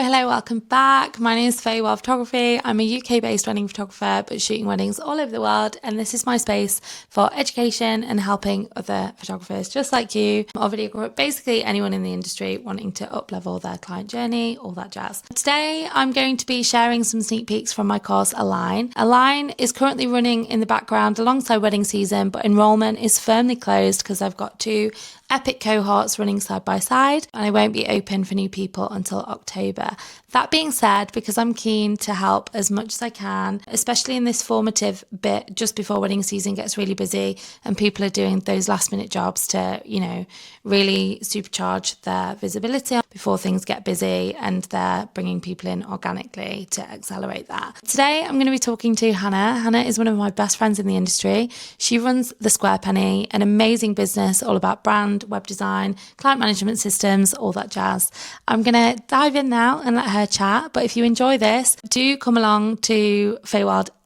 Hello, welcome back. My name is Faye Photography. I'm a UK-based wedding photographer, but shooting weddings all over the world, and this is my space for education and helping other photographers just like you, or video, basically anyone in the industry wanting to up-level their client journey, all that jazz. Today, I'm going to be sharing some sneak peeks from my course, Align. Align is currently running in the background alongside wedding season, but enrollment is firmly closed because I've got two epic cohorts running side by side, and I won't be open for new people until October. That being said, because I'm keen to help as much as I can, especially in this formative bit just before wedding season gets really busy and people are doing those last minute jobs to, really supercharge their visibility before things get busy, and they're bringing people in organically to accelerate that. Today, I'm going to be talking to Hannah. Hannah is one of my best friends in the industry. She runs The Square Penny, an amazing business all about brand, web design, client management systems, all that jazz. I'm going to dive in now and let her chat. But if you enjoy this, do come along to Faye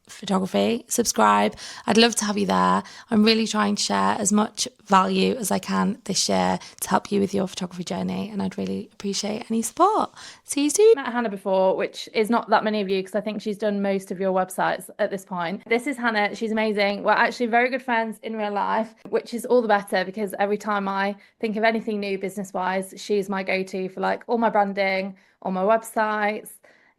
Photography, subscribe. I'd love to have you there. I'm really trying to share as much value as I can this year to help you with your photography journey, and I'd really appreciate any support. See you soon. Met Hannah before, which is not that many of you because I think she's done most of your websites at this point. This is Hannah. She's amazing. We're actually very good friends in real life, which is all the better because every time I think of anything new business-wise, she's my go-to for like all my branding, all my websites.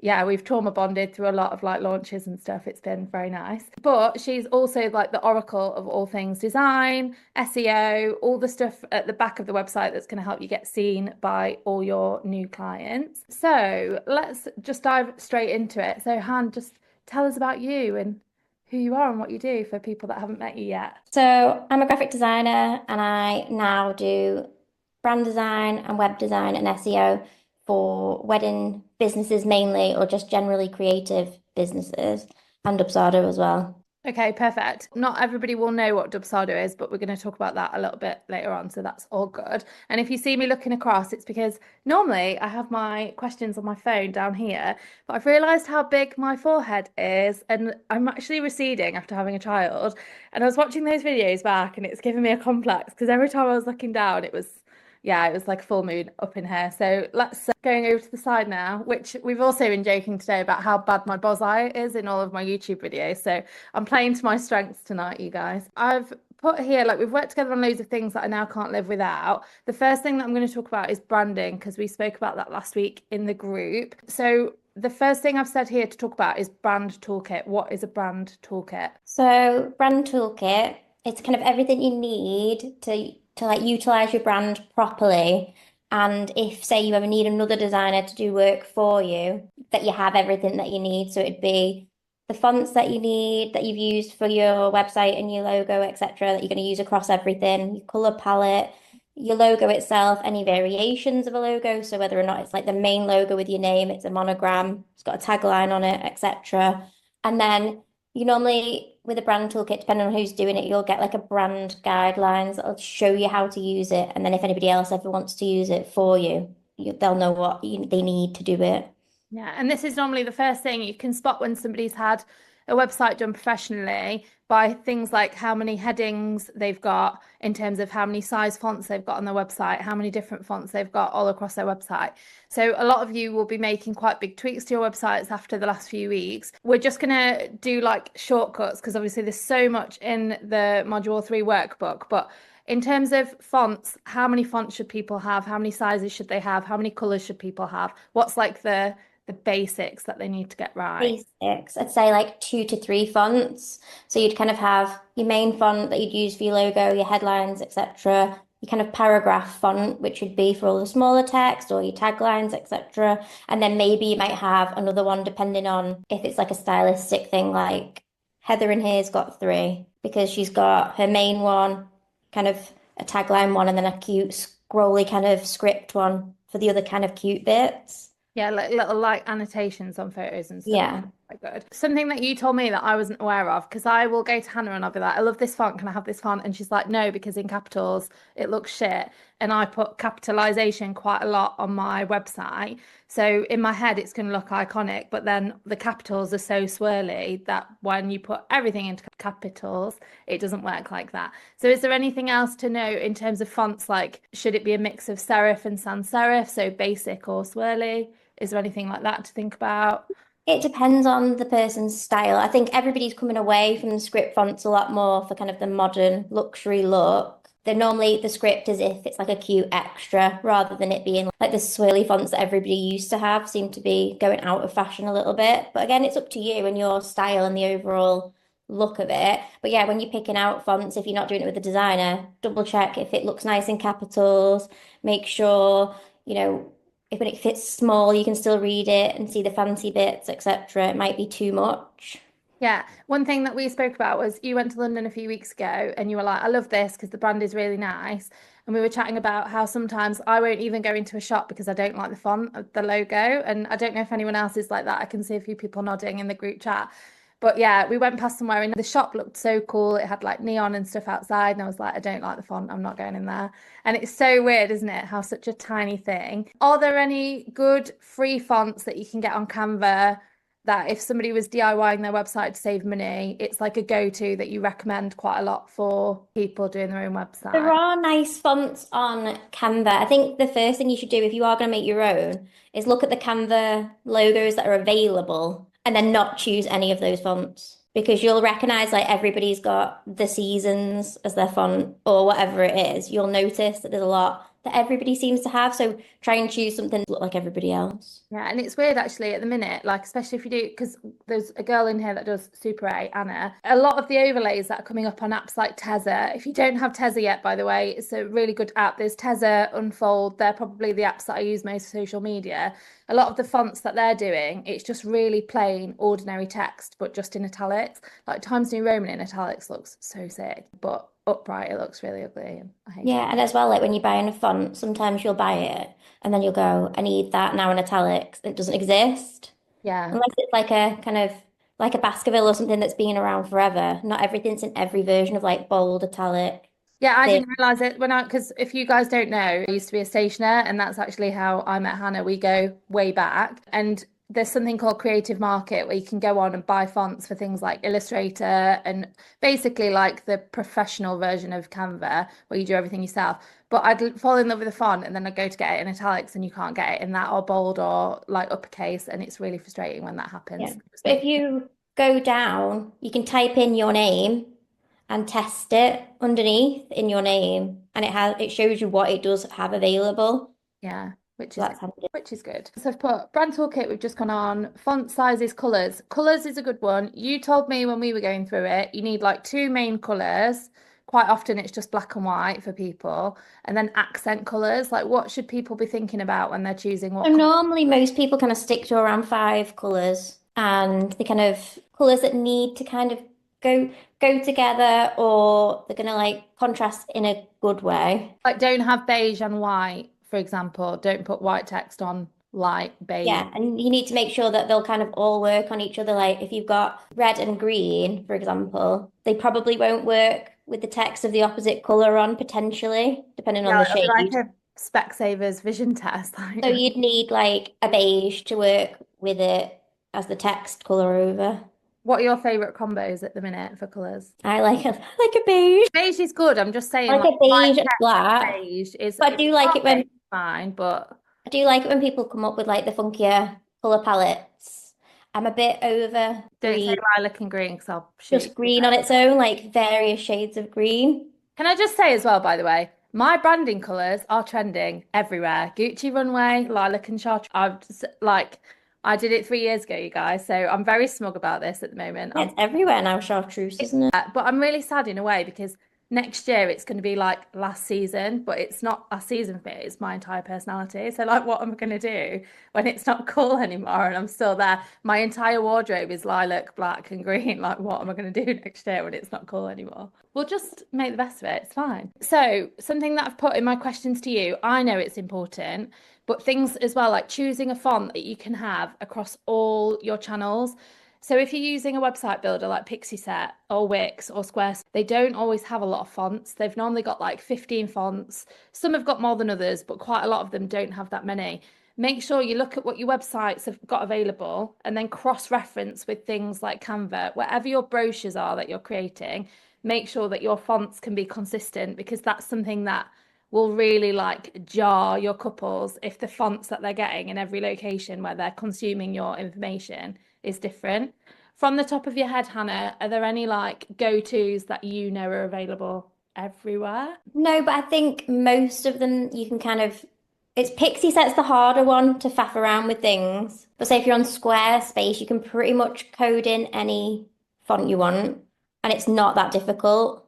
Yeah, we've trauma bonded through a lot of like launches and stuff. It's been very nice. But she's also like the oracle of all things design, SEO, all the stuff at the back of the website that's going to help you get seen by all your new clients. So let's just dive straight into it. So Han, just tell us about you and who you are and what you do for people that haven't met you yet. So I'm a graphic designer and I now do brand design and web design and SEO for wedding businesses mainly, or just generally creative businesses, and Dubsado as well. Okay, perfect. Not everybody will know what Dubsado is, but we're going to talk about that a little bit later on, so that's all good. And if you see me looking across, it's because normally I have my questions on my phone down here, but I've realised how big my forehead is, and I'm actually receding after having a child. And I was watching those videos back, and it's giving me a complex because every time I was looking down, it was like a full moon up in here. So let's going over to the side now, which we've also been joking today about how bad my boss eye is in all of my YouTube videos. So I'm playing to my strengths tonight, you guys. I've put here, like, we've worked together on loads of things that I now can't live without. The first thing that I'm going to talk about is branding, because we spoke about that last week in the group. So the first thing I've said here to talk about is brand toolkit. What is a brand toolkit? So brand toolkit, it's kind of everything you need to like utilize your brand properly. And if, say, you ever need another designer to do work for you, that you have everything that you need. So it'd be the fonts that you need, that you've used for your website and your logo, etc., that you're going to use across everything, your color palette, your logo itself, any variations of a logo. So whether or not it's like the main logo with your name, it's a monogram, it's got a tagline on it, etc. And then you normally, with a brand toolkit, depending on who's doing it, you'll get like a brand guidelines that'll show you how to use it. And then if anybody else ever wants to use it for you, they'll know what they need to do it. Yeah, and this is normally the first thing you can spot when somebody's had a website done professionally by things like how many headings they've got in terms of how many size fonts they've got on their website, how many different fonts they've got all across their website. So a lot of you will be making quite big tweaks to your websites after the last few weeks. We're just going to do like shortcuts because obviously there's so much in the Module 3 workbook, but in terms of fonts, how many fonts should people have? How many sizes should they have? How many colors should people have? What's like the basics that they need to get right? Basics, I'd say like 2 to 3 fonts. So you'd kind of have your main font that you'd use for your logo, your headlines, etc. Your kind of paragraph font, which would be for all the smaller text or your taglines, etc. And then maybe you might have another one depending on if it's like a stylistic thing, like Heather in here's got 3 because she's got her main one, kind of a tagline one, and then a cute scrolly kind of script one for the other kind of cute bits. Yeah, like little like annotations on photos and stuff. Yeah. Quite good. Something that you told me that I wasn't aware of, because I will go to Hannah and I'll be like, I love this font. Can I have this font? And she's like, no, because in capitals it looks shit. And I put capitalization quite a lot on my website. So in my head, it's going to look iconic, but then the capitals are so swirly that when you put everything into capitals, it doesn't work like that. So is there anything else to know in terms of fonts? Like, should it be a mix of serif and sans serif? So basic or swirly? Is there anything like that to think about? It depends on the person's style. I think everybody's coming away from the script fonts a lot more for kind of the modern luxury look. They're normally the script as if it's like a cute extra rather than it being like the swirly fonts that everybody used to have seem to be going out of fashion a little bit. But again, it's up to you and your style and the overall look of it. But yeah, when you're picking out fonts, if you're not doing it with a designer, double check if it looks nice in capitals, make sure, you know, if when it fits small, you can still read it and see the fancy bits, etc. It might be too much. Yeah, one thing that we spoke about was you went to London a few weeks ago and you were like, I love this because the brand is really nice. And we were chatting about how sometimes I won't even go into a shop because I don't like the font of the logo. And I don't know if anyone else is like that. I can see a few people nodding in the group chat. But yeah, we went past somewhere and the shop looked so cool. It had like neon and stuff outside. And I was like, I don't like the font. I'm not going in there. And it's so weird, isn't it? How such a tiny thing. Are there any good free fonts that you can get on Canva that if somebody was DIYing their website to save money, it's like a go-to that you recommend quite a lot for people doing their own website? There are nice fonts on Canva. I think the first thing you should do if you are going to make your own is look at the Canva logos that are available and then not choose any of those fonts because you'll recognize like everybody's got the seasons as their font or whatever it is. You'll notice that there's a lot that everybody seems to have. So try and choose something that look like everybody else. Yeah, and it's weird actually at the minute, like especially if you do, because there's a girl in here that does Super A, Anna. A lot of the overlays that are coming up on apps like Tezza. If you don't have Tezza yet, by the way, it's a really good app. There's Tezza, Unfold. They're probably the apps that I use most for social media. A lot of the fonts that they're doing, it's just really plain, ordinary text, but just in italics. Like Times New Roman in italics looks so sick, but upright it looks really ugly. And I hate it. Yeah, and as well, like when you're buying a font, sometimes you'll buy it and then you'll go, I need that now in italics. It doesn't exist. Yeah. Unless it's like a kind of like a Baskerville or something that's been around forever. Not everything's in every version of like bold, italic. Yeah, I Thin. didn't realize it because if you guys don't know, I used to be a stationer, and that's actually how I met Hannah. We go way back, and there's something called Creative Market where you can go on and buy fonts for things like Illustrator and basically like the professional version of Canva where you do everything yourself. But I'd fall in love with the font and then I'd go to get it in italics and you can't get it in that or bold or like uppercase, and it's really frustrating when that happens. Yeah. But if you go down, you can type in your name and test it underneath in your name, and it shows you what it does have available. Yeah, which So is that's handy. which is good. So I've put brand toolkit, we've just gone on. Font sizes, colours. Colours is a good one. You told me when we were going through it, you need like two main colours. Quite often it's just black and white for people, and then accent colours. Like what should people be thinking about when they're choosing what So normally most people kind of stick to around 5 colors, and the kind of colors that need to kind of go together, or they're gonna like contrast in a good way. like don't have beige and white, for example. Don't put white text on light beige. Yeah, and you need to make sure that they'll kind of all work on each other. Like if you've got red and green, for example, they probably won't work with the text of the opposite color on potentially, depending on the it'll be shade. like a Specsavers vision test. So you'd need like a beige to work with it as the text color over. What are your favourite combos at the minute for colours? I like a beige. Beige is good. I'm just saying, I like a white beige and text black. beige is. But I do like it when fine, but I do like it when people come up with like the funkier color palettes. I'm a bit over don't say green, lilac and green because I'll shoot just green on its own, like various shades of green. Can I just say as well, by the way, my branding colours are trending everywhere. Gucci runway, lilac and chartreuse. I did it 3 years ago, you guys. So I'm very smug about this at the moment. It's everywhere now, chartreuse, isn't it? But I'm really sad in a way because next year it's going to be like last season, but it's not last season for it. It's my entire personality. So like, what am I going to do when it's not cool anymore and I'm still there? My entire wardrobe is lilac, black, and green. Like, what am I going to do next year when it's not cool anymore? We'll just make the best of it. It's fine. So something that I've put in my questions to you, I know it's important, but things as well, like choosing a font that you can have across all your channels. So if you're using a website builder like Pixieset or Wix or Squarespace, they don't always have a lot of fonts. They've normally got like 15 fonts. Some have got more than others, but quite a lot of them don't have that many. Make sure you look at what your websites have got available and then cross-reference with things like Canva. Wherever your brochures are that you're creating, make sure that your fonts can be consistent, because that's something that will really like jar your couples if the fonts that they're getting in every location where they're consuming your information is different. From the top of your head, Hannah, are there any like go-tos that you know are available everywhere? No, but I think most of them you can kind of, it's Pixie Set's the harder one to faff around with things. But say if you're on Squarespace, you can pretty much code in any font you want, and it's not that difficult.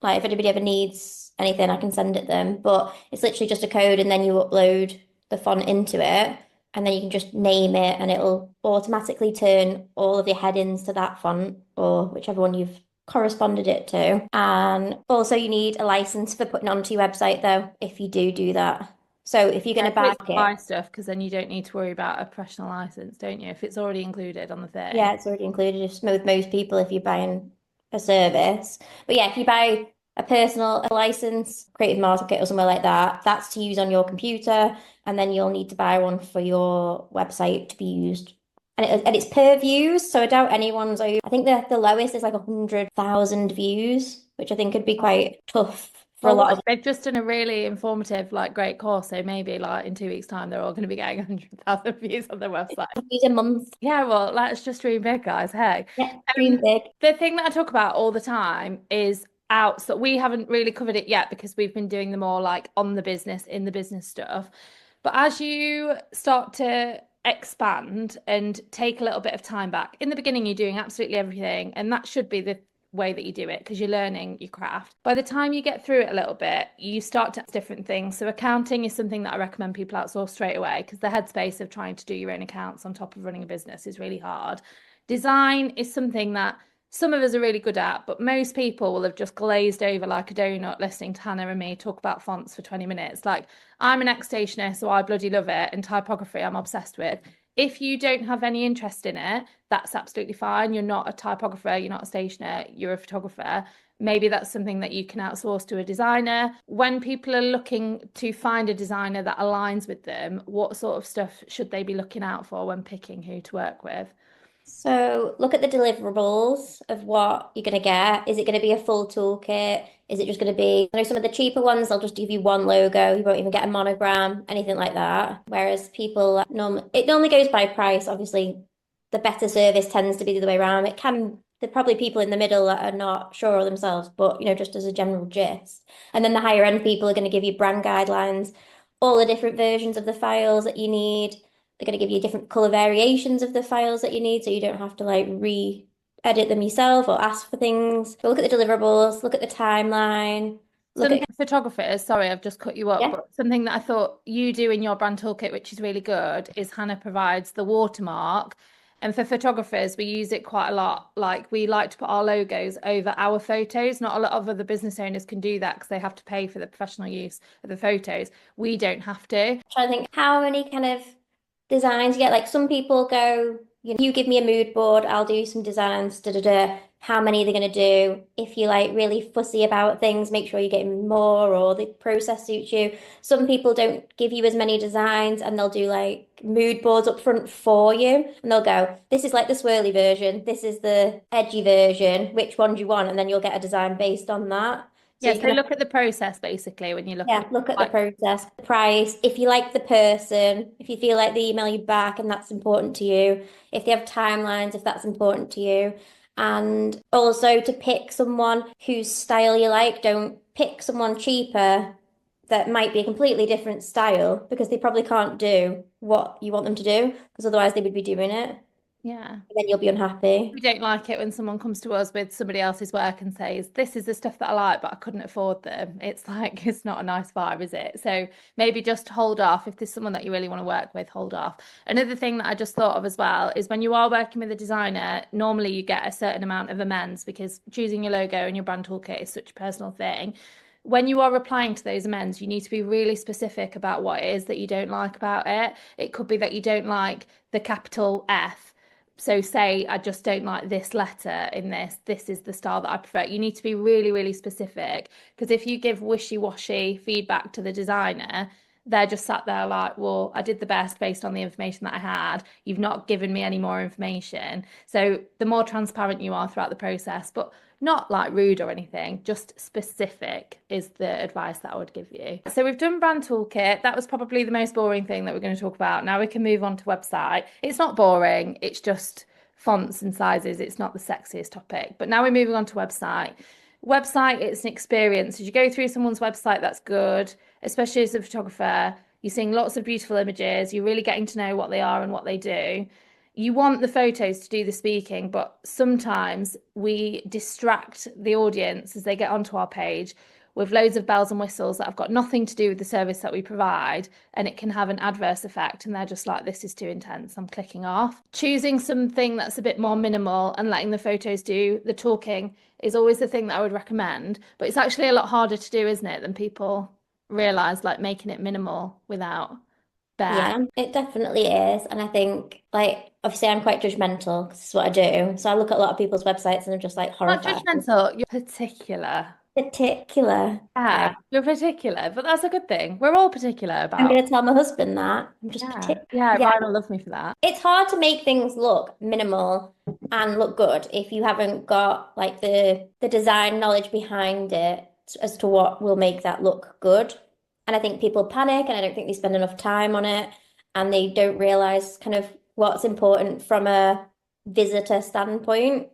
Like if anybody ever needs anything, I can send it them. But it's literally just a code, and then you upload the font into it, and then you can just name it, and it'll automatically turn all of your headings to that font or whichever one you've corresponded it to. And also you need a license for putting it onto your website though, if you do that. So if you're going to buy it, Stuff, because then you don't need to worry about a professional license, don't you? If it's already included on the thing. yeah, it's already included with most people if you're buying a service. But yeah, if you buy a personal license, Creative Market or somewhere like that, that's to use on your computer, and then you'll need to buy one for your website to be used. And it's per views, so I doubt anyone's over. I think the lowest is like 100,000 views, which I think could be quite tough for a lot of. They've just done a really informative, like great course. So maybe like in 2 weeks' time, they're all going to be getting 100,000 views on their website. Views a month. Yeah, well, let's just dream big, guys. Hey. Yeah, dream big. The thing that I talk about all the time is outs that we haven't really covered it yet because we've been doing the more like on the business, in the business stuff. But as you start to expand and take a little bit of time back, in the beginning, you're doing absolutely everything. And that should be the way that you do it because you're learning your craft. By the time you get through it a little bit, you start to different things. So accounting is something that I recommend people outsource straight away because the headspace of trying to do your own accounts on top of running a business is really hard. Design is something that some of us are really good at, but most people will have just glazed over like a donut listening to Hannah and me talk about fonts for 20 minutes. Like, I'm an ex-stationer, so I bloody love it, and typography I'm obsessed with. If you don't have any interest in it, that's absolutely fine. You're not a typographer, you're not a stationer, you're a photographer. Maybe that's something that you can outsource to a designer. When people are looking to find a designer that aligns with them, what sort of stuff should they be looking out for when picking who to work with? So look at the deliverables of what you're going to get. Is it going to be a full toolkit? Is it just going to be, I know some of the cheaper ones, they'll just give you one logo. You won't even get a monogram, anything like that. Whereas people normally, it normally goes by price. Obviously, the better service tends to be the other way around. It can, there are probably people in the middle that are not sure of themselves, but just as a general gist. And then the higher end people are going to give you brand guidelines, all the different versions of the files that you need. They're going to give you different color variations of the files that you need, so you don't have to like re-edit them yourself or ask for things. But look at the deliverables, look at the timeline. Photographers, sorry, I've just cut you up, but something that I thought you do in your brand toolkit, which is really good, is Hannah provides the watermark. And for photographers, we use it quite a lot. Like, we like to put our logos over our photos. Not a lot of other business owners can do that because they have to pay for the professional use of the photos. We don't have to. I'm trying to think how many kind of designs you get. Like some people go, you give me a mood board, I'll do some designs, how many they're going to do. If you're like really fussy about things, make sure you're getting more or the process suits you. Some people don't give you as many designs and they'll do like mood boards up front for you, and they'll go, this is like the swirly version, this is the edgy version, which one do you want? And then you'll get a design based on that. So you can look at the process basically when you look at look at the process, the price, if you like the person, if you feel like they email you back and that's important to you, if they have timelines, if that's important to you. And also to pick someone whose style you like. Don't pick someone cheaper that might be a completely different style because they probably can't do what you want them to do because otherwise they would be doing it. Yeah. And then you'll be unhappy. We don't like it when someone comes to us with somebody else's work and says, this is the stuff that I like, but I couldn't afford them. It's like, it's not a nice vibe, is it? So maybe just hold off. If there's someone that you really want to work with, hold off. Another thing that I just thought of as well is when you are working with a designer, normally you get a certain amount of amends because choosing your logo and your brand toolkit is such a personal thing. When you are replying to those amends, you need to be really specific about what it is that you don't like about it. It could be that you don't like the capital F. So say, I just don't like this letter in this. This is the style that I prefer. You need to be really, really specific because if you give wishy-washy feedback to the designer, they're just sat there like, well, I did the best based on the information that I had. You've not given me any more information. So the more transparent you are throughout the process, but not like rude or anything, just specific is the advice that I would give you. So we've done brand toolkit. That was probably the most boring thing that we're going to talk about. Now we can move on to website. It's not boring. It's just fonts and sizes. It's not the sexiest topic. But now we're moving on to website. Website, it's an experience. As you go through someone's website, that's good, especially as a photographer. You're seeing lots of beautiful images. You're really getting to know what they are and what they do. You want the photos to do the speaking, but sometimes we distract the audience as they get onto our page with loads of bells and whistles that have got nothing to do with the service that we provide, and it can have an adverse effect, and they're just like, this is too intense, I'm clicking off. Choosing something that's a bit more minimal and letting the photos do the talking is always the thing that I would recommend, but it's actually a lot harder to do, isn't it, than people realize, like making it minimal without Yeah, bad. it definitely is. And I think, like, obviously, I'm quite judgmental because it's what I do. So I look at a lot of people's websites and I'm just like Not horrified. judgmental, you're particular. Particular. Yeah, Okay. you're particular, but that's a good thing. We're all particular I'm about. going to tell my husband that. I'm just Yeah, particular. yeah, Yeah, Ryan will love me for that. it's hard to make things look minimal and look good if you haven't got like the design knowledge behind it as to what will make that look good. And I think people panic and I don't think they spend enough time on it and they don't realize kind of what's important from a visitor standpoint.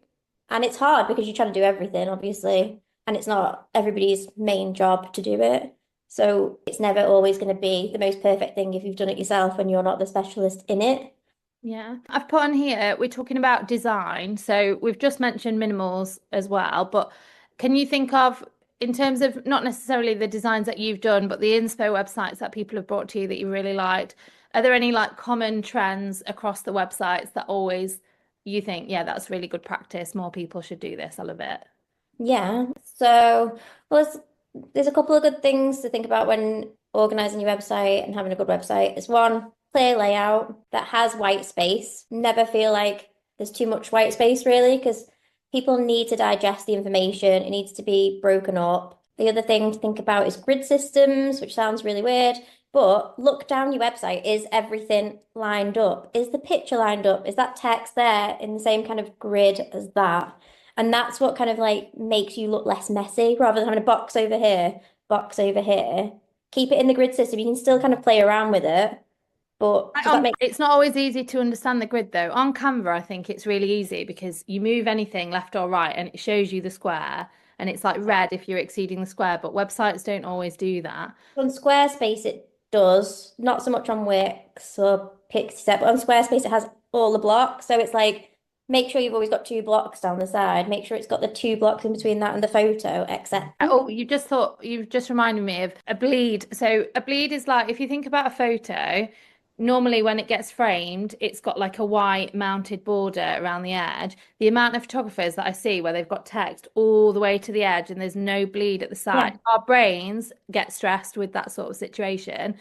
And it's hard because you're trying to do everything, obviously, and it's not everybody's main job to do it. So it's never always going to be the most perfect thing if you've done it yourself and you're not the specialist in it. Yeah, I've put on here, we're talking about design. So we've just mentioned minimals as well, but can you think of, in terms of not necessarily the designs that you've done, but the inspo websites that people have brought to you that you really liked, are there any like common trends across the websites that always you think, yeah, that's really good practice, more people should do this, I love it? Yeah. So, well, there's a couple of good things to think about when organizing your website and having a good website. Is one, clear layout that has white space. Never feel like there's too much white space really, because people need to digest the information. It needs to be broken up. The other thing to think about is grid systems, which sounds really weird, but look down your website. Is everything lined up? Is the picture lined up? Is that text there in the same kind of grid as that? And that's what kind of like makes you look less messy rather than having a box over here, box over here. Keep it in the grid system. You can still kind of play around with it, but does that make It's not always easy to understand the grid though. On Canva, I think it's really easy because you move anything left or right and it shows you the square and it's like red if you're exceeding the square, but websites don't always do that. on Squarespace it does, not so much on Wix or Pixie, but on Squarespace it has all the blocks. So it's like make sure you've always got two blocks down the side. Make sure it's got the two blocks in between that and the photo, etc. Oh, you just reminded me of a bleed. So a bleed is like, if you think about a photo, normally when it gets framed, it's got like a white mounted border around the edge. The amount of photographers that I see where they've got text all the way to the edge and there's no bleed at the Yeah. side, our brains get stressed with that sort of situation.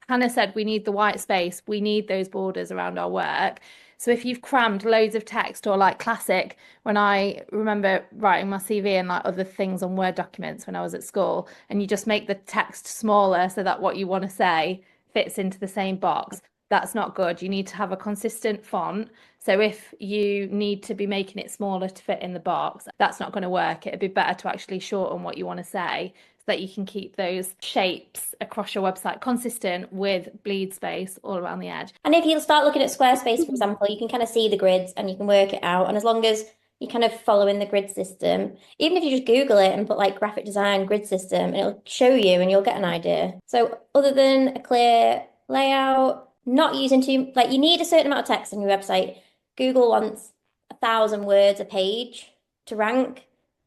Hannah said we need the white space, we need those borders around our work. So if you've crammed loads of text or like classic, when I remember writing my CV and like other things on Word documents when I was at school, and you just make the text smaller so that what you want to say fits into the same box, that's not good. You need to have a consistent font. So if you need to be making it smaller to fit in the box, that's not going to work. It'd be better to actually shorten what you want to say so that you can keep those shapes across your website consistent with bleed space all around the edge. And if you start looking at Squarespace, for example, you can kind of see the grids and you can work it out. And as long as you kind of follow in the grid system, even if you just Google it and put like graphic design grid system, and it'll show you and you'll get an idea. So other than a clear layout, not using too, like you need a certain amount of text on your website. Google wants 1,000 words a page to rank,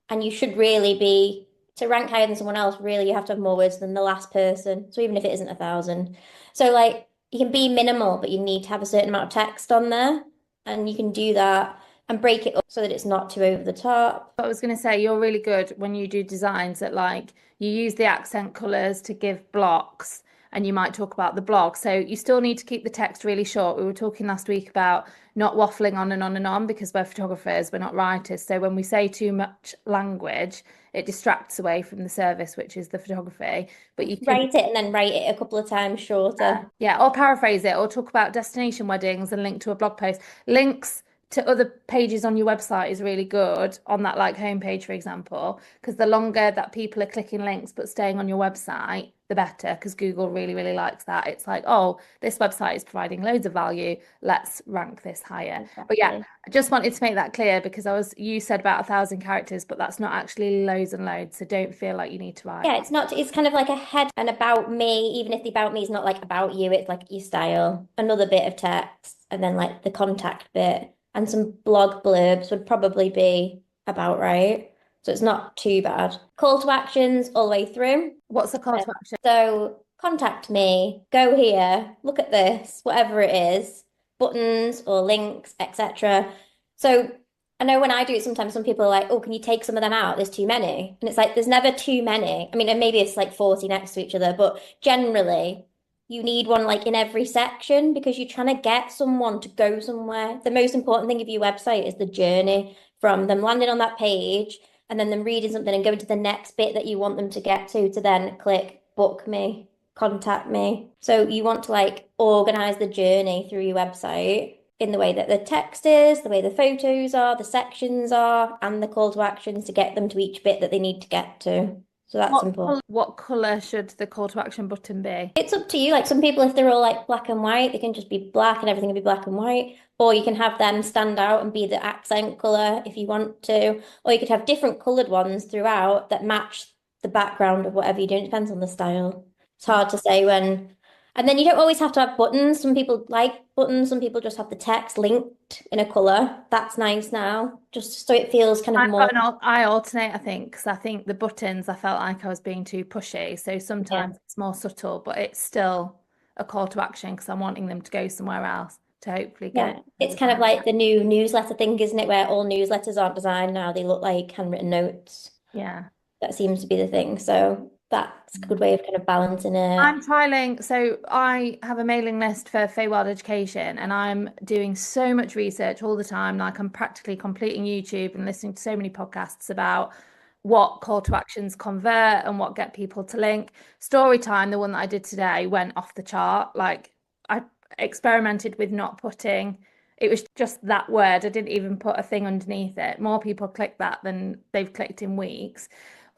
and you should really be, to rank higher than someone else, really you have to have more words than the last person. So even if it isn't 1,000. So like you can be minimal, but you need to have a certain amount of text on there. And you can do that and break it up so that it's not too over the top. I was going to say, you're really good when you do designs that like you use the accent colors to give blocks and you might talk about the blog. So you still need to keep the text really short. We were talking last week about not waffling on and on and on, because we're photographers, we're not writers. So when we say too much language, it distracts away from the service, which is the photography. But you can Write it and then write it a couple of times shorter. yeah, or paraphrase it, or talk about destination weddings and link to a blog post. Links to other pages on your website is really good on that like homepage, for example, because the longer that people are clicking links but staying on your website, the better, because Google really, really likes that. It's like, oh, this website is providing loads of value. Let's rank this higher. Exactly. But yeah, I just wanted to make that clear, because you said about 1,000 characters, but that's not actually loads and loads. So don't feel like you need to write. Yeah, it's not, it's kind of like a head and about me, even if the about me is not like about you, it's like your style, another bit of text, and then like the contact bit, and some blog blurbs would probably be about right. So it's not too bad. Call to actions all the way through. What's the call to action? So contact me, go here, look at this, whatever it is, buttons or links, etc. So I know when I do it, sometimes some people are like, oh, can you take some of them out? There's too many. And it's like, there's never too many. I mean, and maybe it's like 40 next to each other, but generally you need one like in every section, because you're trying to get someone to go somewhere. The most important thing of your website is the journey from them landing on that page and then them reading something and going to the next bit that you want them to get to then click book me, contact me. So you want to like organize the journey through your website in the way that the text is, the way the photos are, the sections are, and the call to actions to get them to each bit that they need to get to. So that's important. What colour should the call to action button be? It's up to you. Like some people, if they're all like black and white, they can just be black and everything can be black and white. Or you can have them stand out and be the accent colour if you want to. Or you could have different coloured ones throughout that match the background of whatever you're doing. It depends on the style. It's hard to say when. And then you don't always have to have buttons. Some people like buttons. Some people just have the text linked in a colour. That's nice now, just so it feels kind of more. I alternate, I think, because I think the buttons, I felt like I was being too pushy. So sometimes it's more subtle, but it's still a call to action because I'm wanting them to go somewhere else to hopefully get. It's kind of like the new newsletter thing, isn't it? Where all newsletters aren't designed now. They look like handwritten notes. Yeah. That seems to be the thing. So that's a good way of kind of balancing it. I'm trialing, so I have a mailing list for Faye Education, and I'm doing so much research all the time. Like I'm practically completing YouTube and listening to so many podcasts about what call to actions convert and what get people to link. Story time, the one that I did today, went off the chart. Like I experimented with not putting, it was just that word. I didn't even put a thing underneath it. More people clicked that than they've clicked in weeks.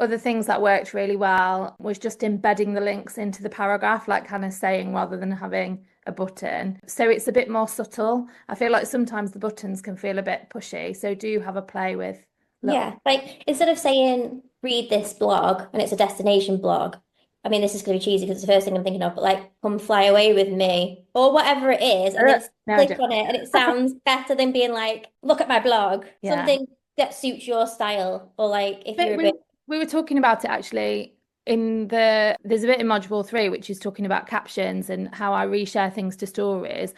Other things that worked really well was just embedding the links into the paragraph, like Hannah's saying, rather than having a button. So it's a bit more subtle. I feel like sometimes the buttons can feel a bit pushy. So do have a play with. Yeah, like instead of saying read this blog and it's a destination blog, I mean, this is going to be cheesy because it's the first thing I'm thinking of, but like come fly away with me or whatever it is, and then click on it and it sounds better than being like, look at my blog. Yeah. Something that suits your style, or like if you're a bit. We were talking about it actually there's a bit in module 3 which is talking about captions and how I reshare things to stories.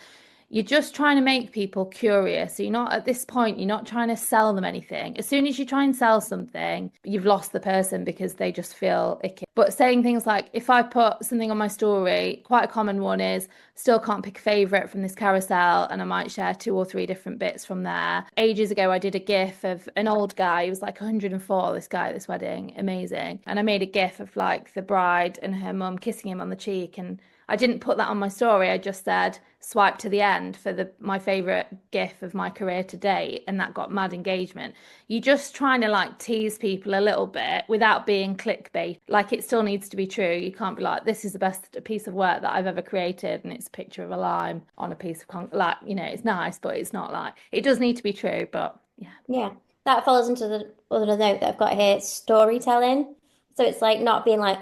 You're just trying to make people curious. So you're not at this point, you're not trying to sell them anything. As soon as you try and sell something, you've lost the person because they just feel icky. But saying things like, if I put something on my story, quite a common one is, still can't pick a favorite from this carousel, and I might share 2 or 3 different bits from there. Ages ago, I did a GIF of an old guy. He was like 104, this guy at this wedding, amazing. And I made a GIF of like the bride and her mum kissing him on the cheek, and I didn't put that on my story. I just said swipe to the end for my favorite GIF of my career to date, and that got mad engagement. You're just trying to like tease people a little bit without being clickbait. Like it still needs to be true. You can't be like, this is the best piece of work that I've ever created, and it's a picture of a lime on a piece of like, you know, it's nice, but it's not like, it does need to be true. But yeah, that falls into the other note that I've got here, storytelling. So it's like not being like,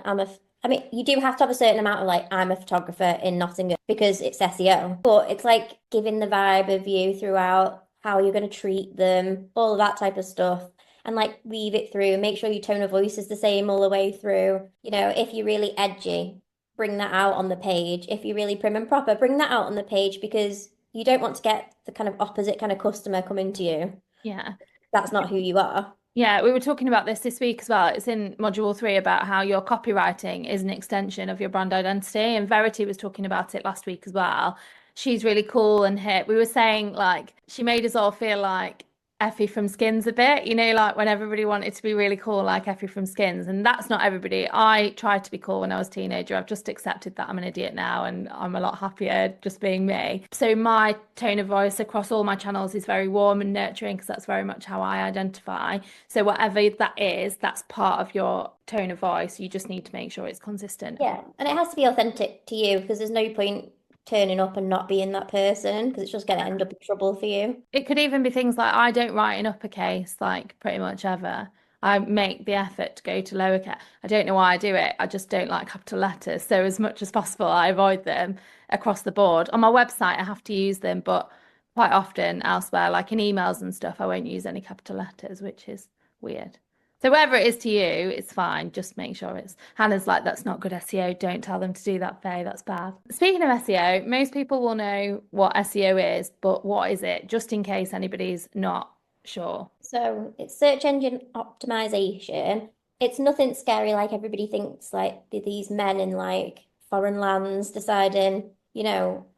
I mean, you do have to have a certain amount of like, I'm a photographer in Nottingham because it's SEO, but it's like giving the vibe of you throughout, how you're going to treat them, all of that type of stuff, and like weave it through, make sure your tone of voice is the same all the way through. You know, if you're really edgy, bring that out on the page. If you're really prim and proper, bring that out on the page, because you don't want to get the kind of opposite kind of customer coming to you. Yeah. That's not who you are. Yeah, we were talking about this week as well. It's in module 3 about how your copywriting is an extension of your brand identity. And Verity was talking about it last week as well. She's really cool and hip. We were saying like she made us all feel like Effie from Skins a bit, like when everybody wanted to be really cool, like Effie from Skins. And that's not everybody. I tried to be cool when I was a teenager. I've just accepted that I'm an idiot now and I'm a lot happier just being me. So my tone of voice across all my channels is very warm and nurturing because that's very much how I identify. So whatever that is, that's part of your tone of voice. You just need to make sure it's consistent. Yeah, and it has to be authentic to you because there's no point turning up and not being that person because it's just going to end up in trouble for you. It could even be things like I don't write in uppercase like pretty much ever. I make the effort to go to lowercase. I don't know why I do it. I just don't like capital letters. So as much as possible, I avoid them across the board. On my website, I have to use them, but quite often elsewhere, like in emails and stuff, I won't use any capital letters, which is weird. So whatever it is to you, it's fine. Just make sure it's. Hannah's like, that's not good SEO. Don't tell them to do that, Faye. That's bad. Speaking of SEO, most people will know what SEO is, but what is it? Just in case anybody's not sure. So it's search engine optimization. It's nothing scary like everybody thinks, like these men in like foreign lands deciding,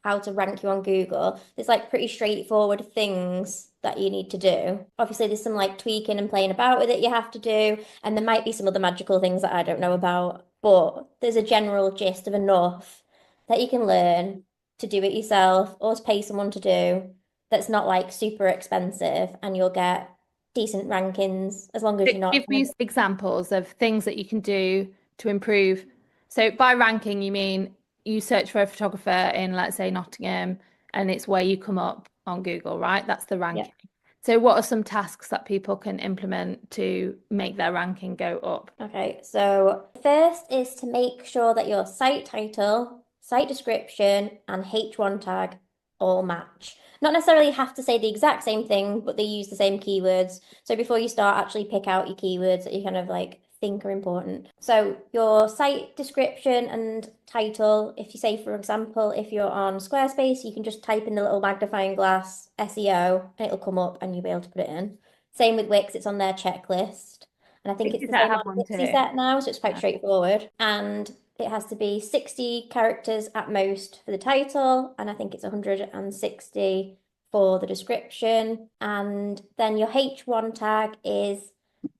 how to rank you on Google. There's like pretty straightforward things that you need to do. Obviously, there's some like tweaking and playing about with it you have to do, and there might be some other magical things that I don't know about, but there's a general gist of enough that you can learn to do it yourself or to pay someone to do that's not like super expensive, and you'll get decent rankings as long as you're not. Give me examples of things that you can do to improve. So by ranking, you mean you search for a photographer in, let's say, Nottingham, and it's where you come up on Google, right? That's the ranking. Yeah. So what are some tasks that people can implement to make their ranking go up? Okay, so first is to make sure that your site title, site description, and H1 tag all match. Not necessarily have to say the exact same thing, but they use the same keywords. So before you start, actually pick out your keywords that you kind of like think are important. So your site description and title, if you say, for example, if you're on Squarespace, you can just type in the little magnifying glass SEO and it'll come up and you'll be able to put it in. Same with Wix, it's on their checklist. And I think it's the same on Pixie Set now, so it's quite straightforward. And it has to be 60 characters at most for the title, and I think it's 160 for the description. And then your H1 tag is,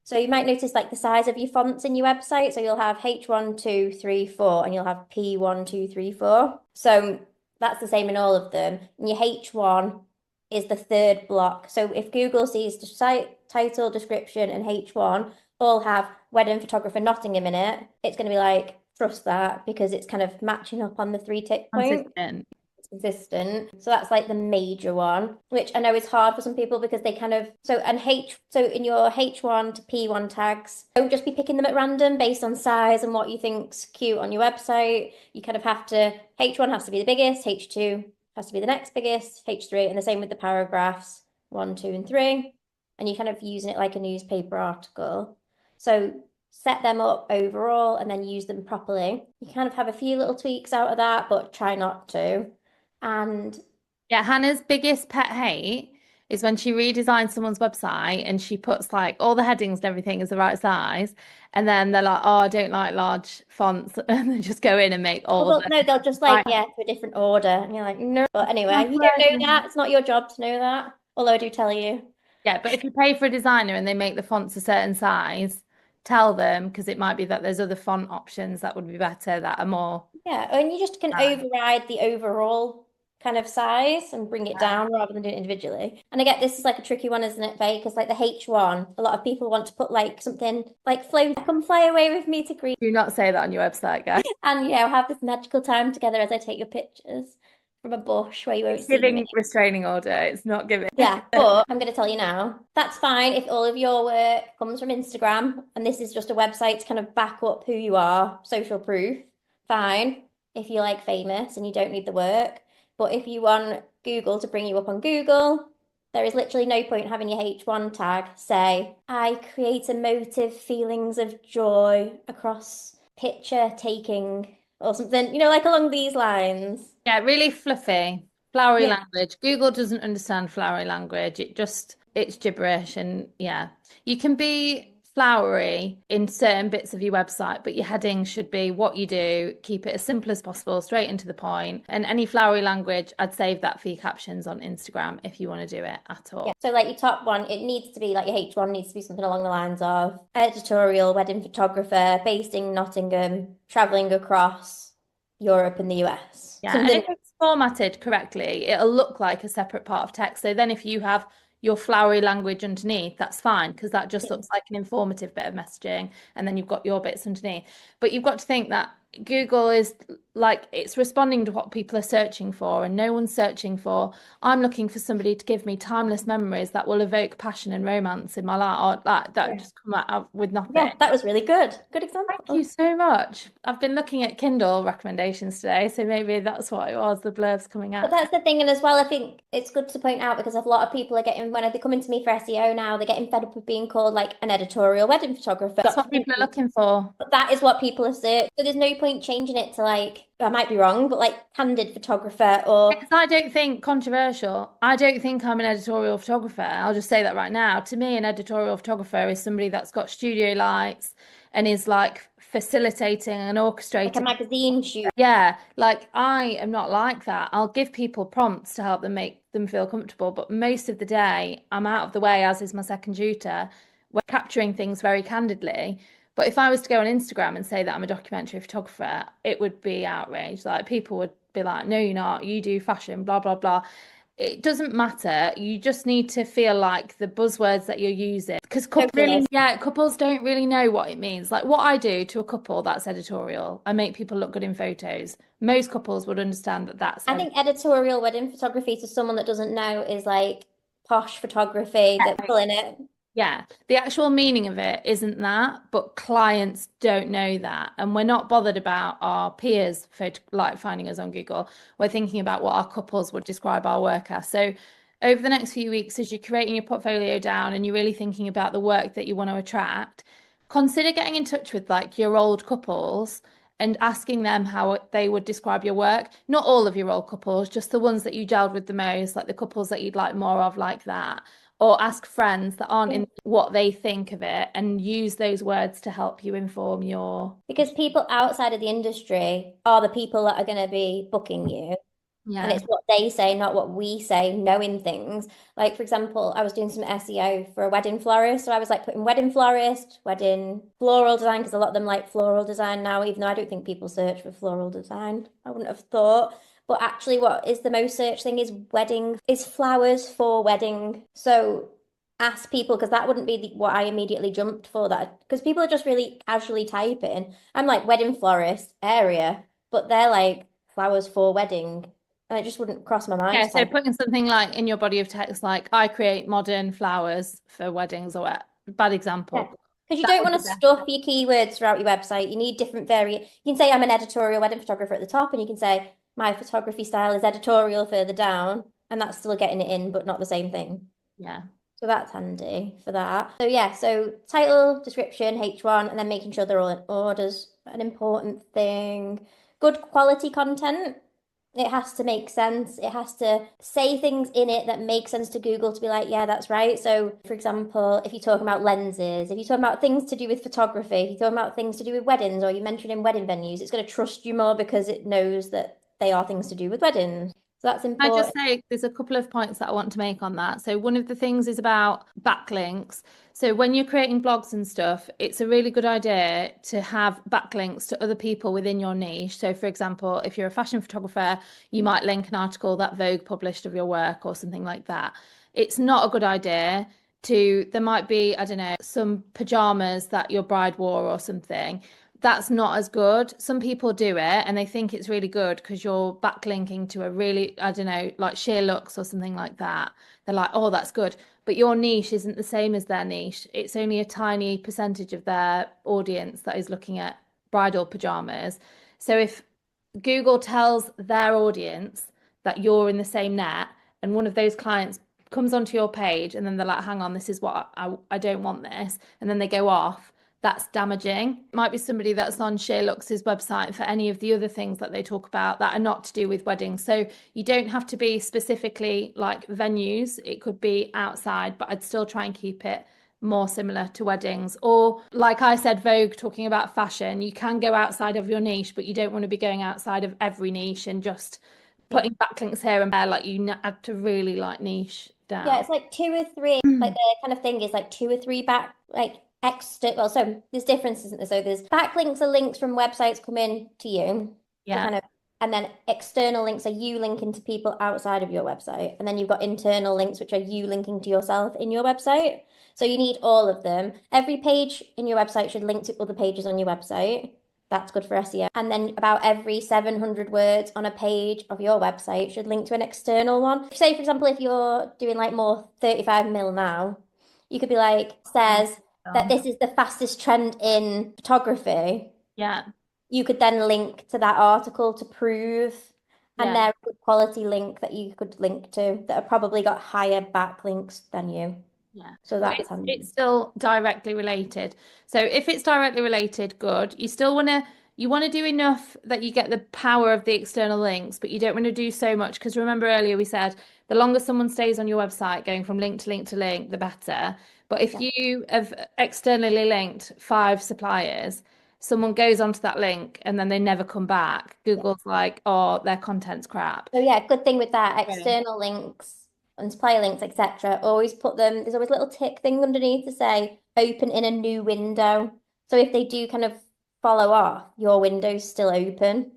so you might notice like the size of your fonts in your website. So you'll have H1, 2, 3, 4, and you'll have P1, 2, 3, 4. So that's the same in all of them. And your H1 is the third block. So if Google sees the site title, description, and H1 all have wedding photographer Nottingham in it, it's going to be like, trust that because it's kind of matching up on the 3 tick points. It's consistent. So that's like the major one, which I know is hard for some people because they kind of, so in your H1 to P1 tags, don't just be picking them at random based on size and what you think's cute on your website. You kind of have to, H1 has to be the biggest, H2 has to be the next biggest, H3, and the same with the paragraphs 1, 2, and 3. And you're kind of using it like a newspaper article. So set them up overall and then use them properly. You kind of have a few little tweaks out of that, but try not to. And yeah, Hannah's biggest pet hate is when she redesigns someone's website and she puts like all the headings and everything is the right size, and then they're like, "Oh, I don't like large fonts," and they just go in and make all. No, they'll just like to a different order, and you're like, no. But anyway, you don't know that. It's not your job to know that. Although I do tell you. Yeah, but if you pay for a designer and they make the fonts a certain size, tell them because it might be that there's other font options that would be better that are more. Yeah, and you just can override the overall kind of size and bring it down rather than doing it individually. And I get this is like a tricky one, isn't it, Faye? Because like the H1, a lot of people want to put like something like come fly away with me to Greece. Do not say that on your website, guys. And have this magical time together as I take your pictures from a bush where you won't see Giving me. restraining order. It's not giving. Yeah, but I'm going to tell you now, that's fine if all of your work comes from Instagram and this is just a website to kind of back up who you are, social proof. Fine if you're like famous and you don't need the work. But if you want Google to bring you up on Google, there is literally no point having your H1 tag say, I create emotive feelings of joy across picture taking or something, like along these lines. Yeah, really fluffy, flowery language. Google doesn't understand flowery language. It just it's gibberish. And yeah, you can be flowery in certain bits of your website, but your heading should be what you do, keep it as simple as possible, straight into the point. And any flowery language, I'd save that for your captions on Instagram if you want to do it at all. Yeah. So like your top one, it needs to be like your H1 needs to be something along the lines of editorial wedding photographer based in Nottingham, traveling across Europe and the US. Yeah, and if it's formatted correctly, it'll look like a separate part of text. So then if you have your flowery language underneath, that's fine, because that just looks like an informative bit of messaging, and then you've got your bits underneath. But you've got to think that Google is like, it's responding to what people are searching for, and no one's searching for, I'm looking for somebody to give me timeless memories that will evoke passion and romance in my life, or that just come out with nothing. Yeah, that was really good. Good example. Thank you so much. I've been looking at Kindle recommendations today, so maybe that's what it was, the blurbs coming out. But that's the thing, and as well, I think it's good to point out because a lot of people are getting, when they come into me for SEO now, they're getting fed up with being called like an editorial wedding photographer. That's what people are looking for. But that is what people are searching. So there's no point changing it to like, I might be wrong, but like candid photographer or. Because I don't think controversial. I don't think I'm an editorial photographer. I'll just say that right now. To me, an editorial photographer is somebody that's got studio lights and is like facilitating and orchestrating. Like a magazine shoot. Yeah, like I am not like that. I'll give people prompts to help them make them feel comfortable, but most of the day I'm out of the way, as is my second tutor. We're capturing things very candidly. But if I was to go on Instagram and say that I'm a documentary photographer, it would be outrage. Like people would be like, no, you're not, you do fashion, blah, blah, blah. It doesn't matter. You just need to feel like the buzzwords that you're using, because couples don't really know what it means. Like what I do to a couple, that's editorial. I make people look good in photos. Most couples would understand that that's. I think editorial wedding photography to someone that doesn't know is like posh photography that's in it. Yeah, the actual meaning of it isn't that, but clients don't know that. And we're not bothered about our peers like finding us on Google. We're thinking about what our couples would describe our work as. So over the next few weeks, as you're creating your portfolio down and you're really thinking about the work that you want to attract, consider getting in touch with like your old couples and asking them how they would describe your work. Not all of your old couples, just the ones that you gelled with the most, like the couples that you'd like more of, like that. Or ask friends that aren't in what they think of it and use those words to help you inform your. Because people outside of the industry are the people that are going to be booking you. Yeah. And it's what they say, not what we say, knowing things. Like, for example, I was doing some SEO for a wedding florist. So I was like putting wedding florist, wedding floral design, because a lot of them like floral design now, even though I don't think people search for floral design. I wouldn't have thought. But actually, what is the most searched thing is flowers for wedding. So ask people, because that wouldn't be what I immediately jumped for, that because people are just really casually typing. I'm like wedding florist area, but they're like flowers for wedding. And it just wouldn't cross my mind. Yeah, so putting something like in your body of text, like I create modern flowers for weddings, or bad example. Because you don't want to stuff your keywords throughout your website. You need different You can say I'm an editorial wedding photographer at the top, and you can say my photography style is editorial further down, and that's still getting it in, but not the same thing. Yeah. So that's handy for that. So yeah, so title, description, H1, and then making sure they're all in orders, an important thing. Good quality content. It has to make sense. It has to say things in it that make sense to Google to be like, yeah, that's right. So, for example, if you're talking about lenses, if you're talking about things to do with photography, if you're talking about things to do with weddings, or you're mentioning wedding venues, it's going to trust you more because it knows that they are things to do with weddings. So that's important. I just say there's a couple of points that I want to make on that. So one of the things is about backlinks. So when you're creating blogs and stuff, it's a really good idea to have backlinks to other people within your niche. So for example, if you're a fashion photographer, you might link an article that Vogue published of your work or something like that. It's not a good idea there might be, I don't know, some pajamas that your bride wore or something. That's not as good. Some people do it and they think it's really good because you're backlinking to a really, I don't know, like Sheer Looks or something like that. They're like, oh, that's good. But your niche isn't the same as their niche. It's only a tiny percentage of their audience that is looking at bridal pajamas. So if Google tells their audience that you're in the same net and one of those clients comes onto your page and then they're like, hang on, this is what I don't want this. And then they go off. that's damaging. It might be somebody that's on SheerLuxe's website for any of the other things that they talk about that are not to do with weddings. So you don't have to be specifically like venues. It could be outside, but I'd still try and keep it more similar to weddings. Or like I said, Vogue, talking about fashion, you can go outside of your niche, but you don't want to be going outside of every niche and just putting backlinks here and there. Like you have to really like niche down. Yeah, it's like 2 or 3, like the kind of thing is like 2 or 3 back, like extra, well, so there's differences, isn't there? So there's backlinks are links from websites coming to you. Yeah. Kind of, and then external links are you linking to people outside of your website. And then you've got internal links, which are you linking to yourself in your website. So you need all of them. Every page in your website should link to other pages on your website. That's good for SEO. And then about every 700 words on a page of your website should link to an external one. Say, for example, if you're doing like more 35 mil now, you could be like, says that this is the fastest trend in photography. Yeah. You could then link to that article to prove, and they're a good quality link that you could link to that have probably got higher backlinks than you. Yeah. So that's handy. It's still directly related. So if it's directly related, good. You still want to do enough that you get the power of the external links, but you don't want to do so much because remember earlier we said the longer someone stays on your website going from link to link to link, the better. But if you have externally linked 5 suppliers, someone goes onto that link and then they never come back. Google's like, oh, their content's crap. So yeah, good thing with that, external links and supplier links, etc. Always put them, there's always a little tick thing underneath to say open in a new window. So if they do kind of follow off, your window's still open.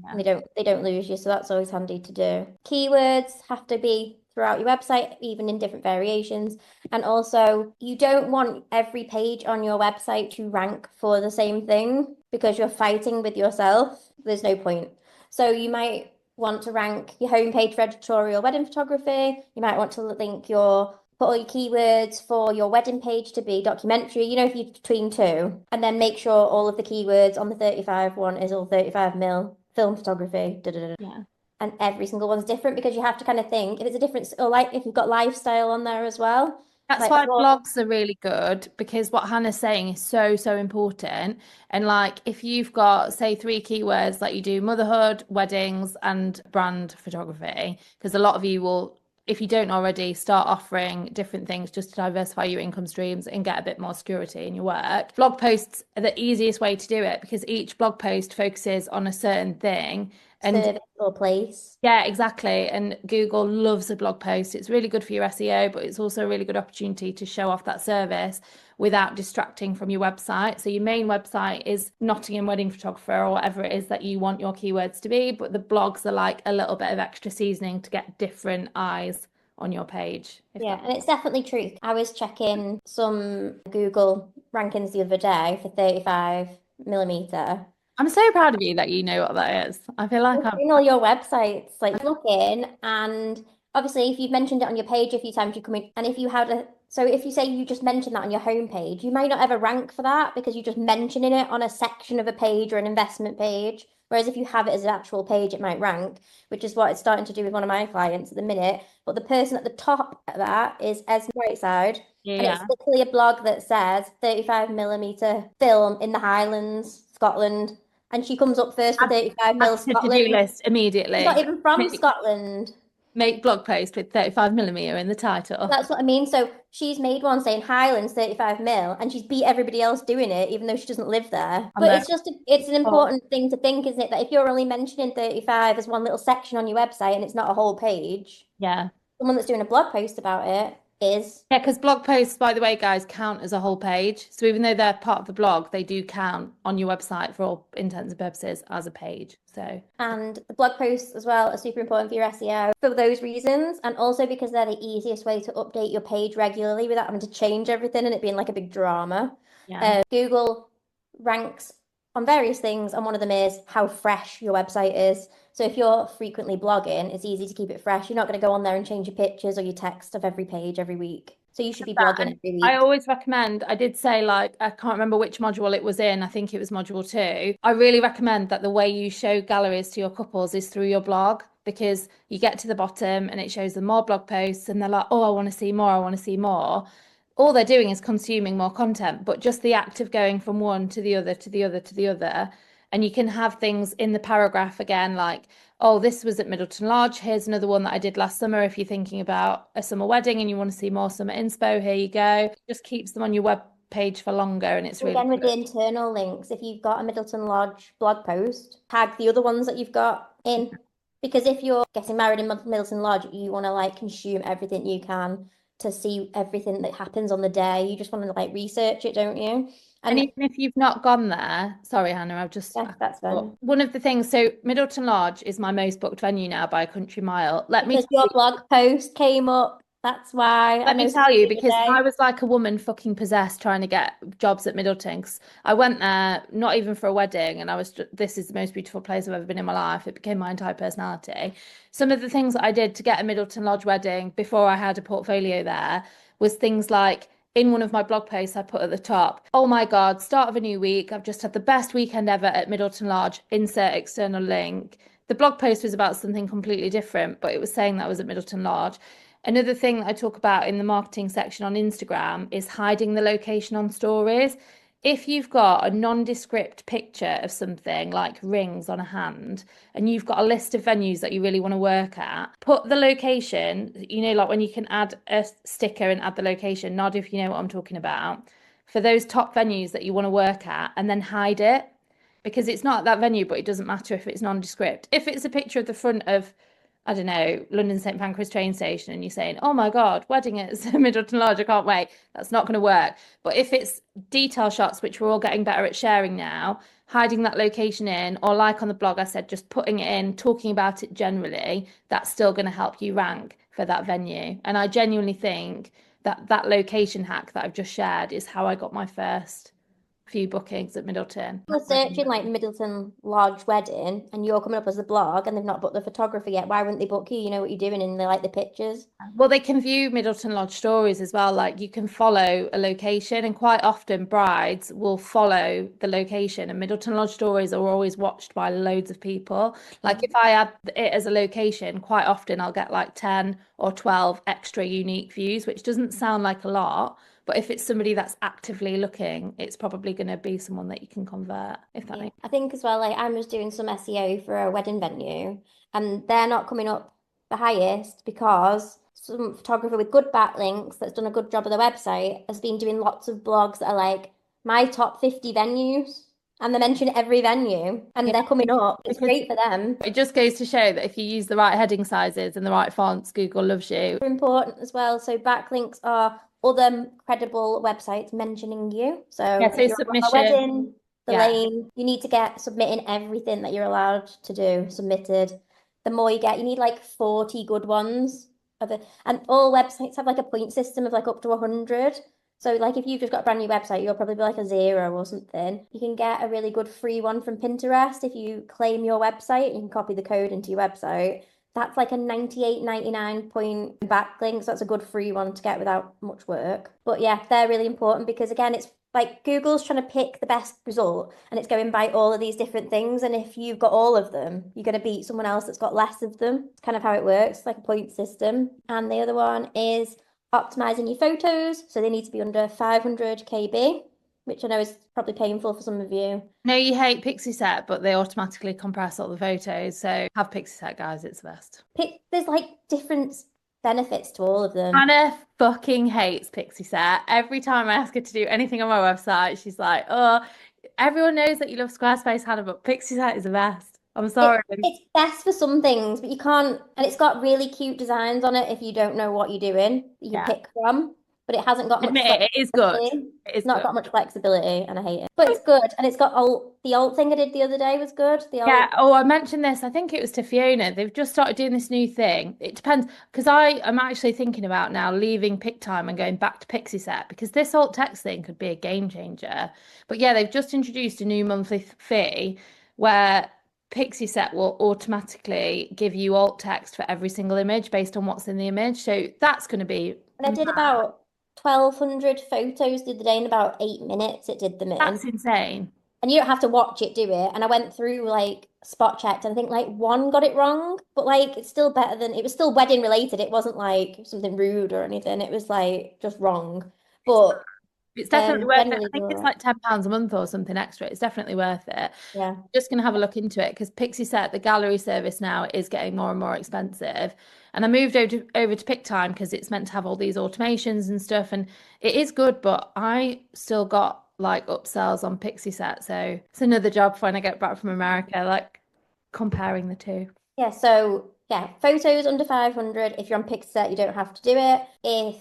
And they don't lose you, so that's always handy to do. Keywords have to be throughout your website, even in different variations. And also, you don't want every page on your website to rank for the same thing because you're fighting with yourself. There's no point. So you might want to rank your homepage for editorial wedding photography. You might want to put all your keywords for your wedding page to be documentary, if you're between 2, and then make sure all of the keywords on the 35 one is all 35 mil film photography. Yeah. And every single one's different because you have to kind of think if it's a different, or like if you've got lifestyle on there as well. That's why blogs are really good because what Hannah's saying is so, so important. And like if you've got, say, 3 keywords like you do motherhood, weddings, and brand photography, because a lot of you will, if you don't already, start offering different things just to diversify your income streams and get a bit more security in your work. Blog posts are the easiest way to do it because each blog post focuses on a certain thing. And service or place. Yeah, exactly. And Google loves a blog post. It's really good for your SEO, but it's also a really good opportunity to show off that service without distracting from your website. So your main website is Nottingham Wedding Photographer or whatever it is that you want your keywords to be, but the blogs are like a little bit of extra seasoning to get different eyes on your page. Yeah, and it's definitely true. I was checking some Google rankings the other day for 35mm. I'm so proud of you that you know what that is. I feel like I'm in all your websites, like looking, and obviously if you've mentioned it on your page a few times, you come in, and if you had so if you say you just mentioned that on your homepage, you might not ever rank for that because you're just mentioning it on a section of a page or an investment page. Whereas if you have it as an actual page, it might rank, which is what it's starting to do with one of my clients at the minute. But the person at the top of that is Esme Whiteside. And it's literally a blog that says 35mm film in the Highlands, Scotland. And she comes up first for 35 mil Scotland. To-do list immediately. She's not even from Scotland. Make blog post with 35mm in the title. That's what I mean. So she's made one saying Highlands 35 mil, and she's beat everybody else doing it, even though she doesn't live there. But it's an important thing to think, isn't it? That if you're only mentioning 35 as one little section on your website and it's not a whole page, someone that's doing a blog post about it is. Yeah, because blog posts, by the way, guys, count as a whole page. So even though they're part of the blog, they do count on your website for all intents and purposes as a page. And the blog posts as well are super important for your SEO for those reasons, and also because they're the easiest way to update your page regularly without having to change everything and it being like a big drama. Google ranks on various things, and one of them is how fresh your website is. So if you're frequently blogging, it's easy to keep it fresh. You're not going to go on there and change your pictures or your text of every page every week. So you should be blogging every week. I always recommend, I did say, like, I can't remember which module it was in. I think it was module 2. I really recommend that the way you show galleries to your couples is through your blog, because you get to the bottom and it shows them more blog posts and they're like, oh, I want to see more. I want to see more. all they're doing is consuming more content, but just the act of going from one to the other, to the other, to the other. And you can have things in the paragraph again, like, oh, this was at Middleton Lodge. Here's another one that I did last summer. If you're thinking about a summer wedding and you want to see more summer inspo, here you go. It just keeps them on your web page for longer, and it's really Again, with the good. internal links, if you've got a Middleton Lodge blog post, tag the other ones that you've got in. Because if you're getting married in Middleton Lodge, you want to like consume everything you can to see everything that happens on the day. You just want to like research it, don't you? And even if you've not gone there, sorry, Hannah, I've just Yeah, that's fine. one of the things. So Middleton Lodge is my most booked venue now by a country mile. Because your blog post came up. That's why. Let me tell you, because I was like a woman fucking possessed trying to get jobs at Middleton. 'Cause I went there, not even for a wedding, and I was this is the most beautiful place I've ever been in my life. It became my entire personality. Some of the things that I did to get a Middleton Lodge wedding before I had a portfolio there was things like, in one of my blog posts, I put at the top, oh my God, start of a new week. I've just had the best weekend ever at Middleton Lodge, insert external link. The blog post was about something completely different, but it was saying that I was at Middleton Lodge. Another thing that I talk about in the marketing section on Instagram is hiding the location on stories. If you've got a nondescript picture of something like rings on a hand and you've got a list of venues that you really want to work at, put the location, like when you can add a sticker and add the location, nod if you know what I'm talking about, for those top venues that you want to work at, and then hide it, because it's not at that venue, but it doesn't matter if it's nondescript. If it's a picture of the front of, I don't know, London St Pancras train station, and you're saying, oh my God, wedding at Middleton Lodge, I can't wait. That's not going to work. But if it's detail shots, which we're all getting better at sharing now, hiding that location in, or like on the blog, I said, just putting it in, talking about it generally, that's still going to help you rank for that venue. And I genuinely think that that location hack that I've just shared is how I got my first few bookings at Middleton. You're searching like Middleton Lodge wedding and you're coming up as a blog and they've not booked the photographer yet. Why wouldn't they book you? You know what you're doing and they like the pictures. Well, they can view Middleton Lodge stories as well. Like, you can follow a location, and quite often brides will follow the location, and Middleton Lodge stories are always watched by loads of people. Like, if I add it as a location, quite often I'll get like 10 or 12 extra unique views, which doesn't sound like a lot. But if it's somebody that's actively looking, it's probably going to be someone that you can convert, if that makes sense. I think as well, like I was doing some SEO for a wedding venue and they're not coming up the highest because some photographer with good backlinks that's done a good job of the website has been doing lots of blogs that are like my top 50 venues. And they mention every venue and they're coming up. It's great for them. It just goes to show that if you use the right heading sizes and the right fonts, Google loves you. Important as well. So backlinks are other credible websites mentioning you. So Yeah, so if you're at a submission. wedding, the Yeah. lane, you need to get submitting everything that you're allowed to do submitted. The more you get, you need like 40 good ones. And all websites have like a point system of like up to 100. So like if you've just got a brand new website, you'll probably be like a 0 or something. You can get a really good free one from Pinterest if you claim your website. You can copy the code into your website. That's like a 98.99 point backlink. So that's a good free one to get without much work. But yeah, they're really important because again, it's like Google's trying to pick the best result and it's going by all of these different things. And if you've got all of them, you're going to beat someone else that's got less of them. It's kind of how it works, like a point system. And the other one is optimizing your photos. So they need to be under 500 KB, which I know is probably painful for some of you. No, you hate Pixieset, but they automatically compress all the photos. So have Pixieset, guys. It's the best. There's like different benefits to all of them. Hannah fucking hates Pixieset. Every time I ask her to do anything on my website, she's like, oh, everyone knows that you love Squarespace, Hannah, but Pixieset is the best. I'm sorry. It's best for some things, but you can't, and it's got really cute designs on it if you don't know what you're doing, you can pick from, but it hasn't got much It is good. flexibility. It is not good. got much flexibility, and I hate it. But it's good, and it's got the alt thing I did the other day was good. Yeah. Oh, I mentioned this. I think it was to Fiona. They've just started doing this new thing. It depends, because I am actually thinking about now leaving PicTime and going back to Pixieset, because this alt text thing could be a game changer. But yeah, they've just introduced a new monthly fee where Pixieset will automatically give you alt text for every single image based on what's in the image. So that's going to be. And I did about 1,200 photos the other day in about 8 minutes. It did them in. That's insane. And you don't have to watch it do it. And I went through like spot checked and I think like one got it wrong, but like it's still better than it was still wedding related. It wasn't like something rude or anything. It was like just wrong. but It's definitely worth it. generally I think do it's all like £10 a month or something extra. It's definitely worth it. right. Just going to have a look into it because Pixie Set, the gallery service now, is getting more and more expensive. And I moved over to PicTime because it's meant to have all these automations and stuff. And it is good, but I still got like upsells on Pixie Set. So it's another job for when I get back from America, like comparing the two. Yeah, so yeah, photos under 500. If you're on Pixset, you don't have to do it. If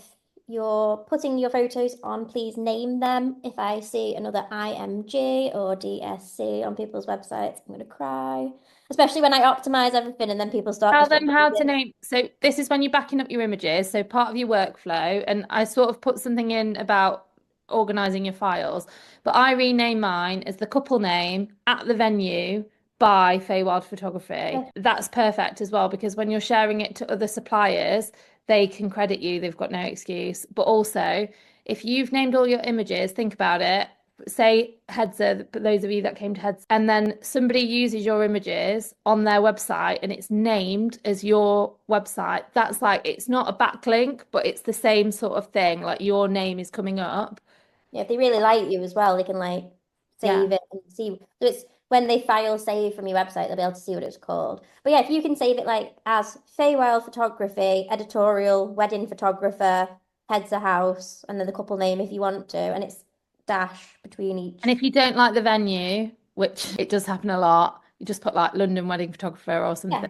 you're putting your photos on, please name them. If I see another IMG or DSC on people's websites, I'm going to cry. Especially when I optimize everything and then people start Tell just them how to uploading. name. So this is when you're backing up your images. So part of your workflow, and I sort of put something in about organizing your files, but I rename mine as the couple name at the venue by Faye Wild Photography. Yeah. That's perfect as well because when you're sharing it to other suppliers, they can credit you. They've got no excuse. But also, if you've named all your images, think about it. Say Headser, those of you that came to Headser, and then somebody uses your images on their website and it's named as your website, that's like, it's not a backlink, but it's the same sort of thing. Like your name is coming up. Yeah, if they really like you as well, they can like Yeah. save it and see. So it's when they file save from your website, they'll be able to see what it's called. But yeah, if you can save it like as Faye Wild Photography, editorial, wedding photographer, heads a house, and then the couple name if you want to, and it's dash between each. And if you don't like the venue, which it does happen a lot, you just put like London wedding photographer or something. Yeah,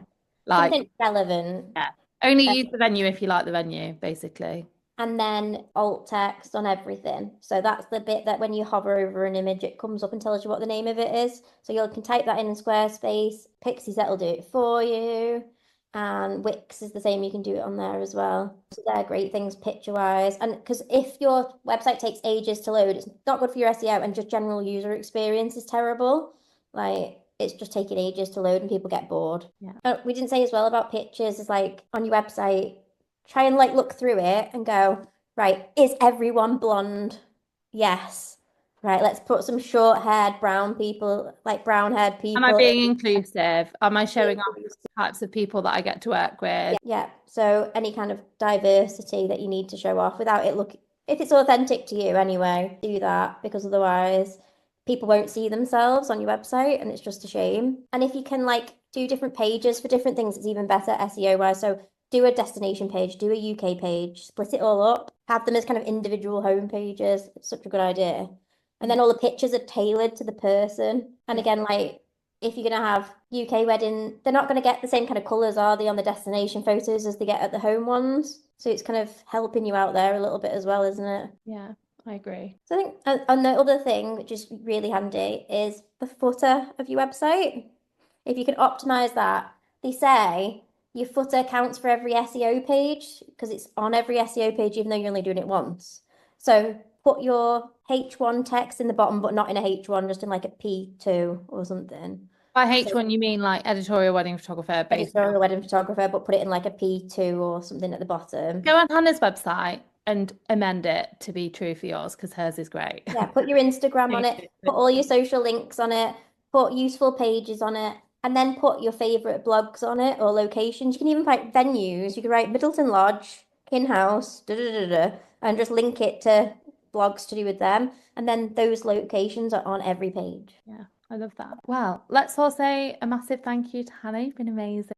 Like, something relevant. yeah. Only Uh, use the venue if you like the venue, basically. and then alt text on everything. So that's the bit that when you hover over an image, it comes up and tells you what the name of it is. So you can type that in Squarespace. Pixieset will do it for you. And Wix is the same. You can do it on there as well. So they're great things picture-wise. And because if your website takes ages to load, it's not good for your SEO and just general user experience is terrible. Like it's just taking ages to load and people get bored. Yeah. We didn't say as well about pictures is like on your website, try and like look through it and go, right, is everyone blonde? Yes. Right, let's put some short-haired brown people, like brown-haired Am I people. being inclusive? Am I showing off types of people that I get to work with? Yeah, so any kind of diversity that you need to show off without it if it's authentic to you anyway, do that because otherwise people won't see themselves on your website and it's just a shame. And if you can like do different pages for different things, it's even better SEO wise. So do a destination page, do a UK page, split it all up, have them as kind of individual home pages. It's such a good idea. And then all the pictures are tailored to the person. And again, like if you're going to have UK wedding, they're not going to get the same kind of colours, are they, on the destination photos as they get at the home ones? So it's kind of helping you out there a little bit as well, isn't it? Yeah, I agree. So I think, and the other thing, which is really handy, is the footer of your website. If you can optimize that, they say your footer counts for every SEO page because it's on every SEO page, even though you're only doing it once. So put your H1 text in the bottom, but not in a H1, just in like a P2 or something. By H1, you mean like editorial wedding photographer, basically. Editorial wedding photographer, but put it in like a P2 or something at the bottom. Go on Hannah's website and amend it to be true for yours because hers is great. Yeah, put your Instagram on it, put all your social links on it, put useful pages on it, and then put your favorite blogs on it or locations. You can even write venues. You can write Middleton Lodge, Kinhouse, and just link it to blogs to do with them. And then those locations are on every page. Yeah, I love that. Well, let's all say a massive thank you to Hannah. You've been amazing.